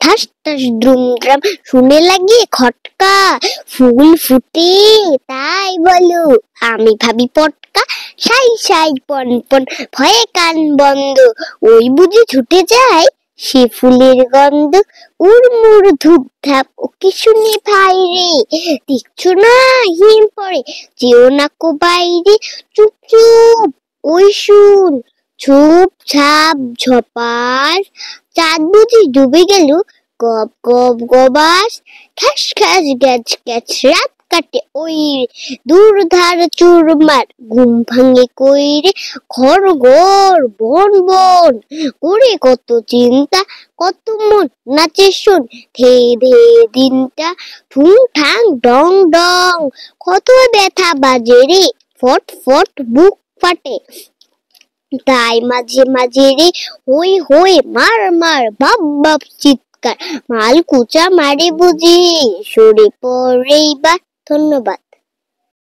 ঠাস ঠাস দ্রুমদ্রাম শুনে লাগে খটকা, ফুল ফুটে তাই বলো, আমি ভাবি পটকা, সাই সাই পন পন ভয়ে কান বন্ধ, ওই বুঝি ছুটে যায় সে ফুলের গন্ধ। উড়মুড় ধূপ ধাপ ওকে শুনে ভাই রে, দেখছো না হিম পড়ে, যেও না কো বাইরে, চুপ চুপ ওই শুন, ঝোপ ঝাপ ঝপাস, চাঁদ বুঝি ডুবে গেল, গব গব গবাস, খ্যাস খ্যাস গ্যাচ গ্যাচ রাত কাটে ওই রে, দূর ধার চুরমার ঘুম ভাঙে কই রে, ঘর ঘর বন বন করে কত চিন্তা, কত মন নাচে শোন ধে ধে দিনটা, ঠুং ঠাং ডং ডং কত ব্যথা বাজে রে, ফট ফট বুক ফাটে, তাই মাঝে মাঝে রে হই হই মার মার বাপ বাপ চিৎকার, মাল কুচা মারে বুঝি সরে পড়ে। বা ধন্যবাদ।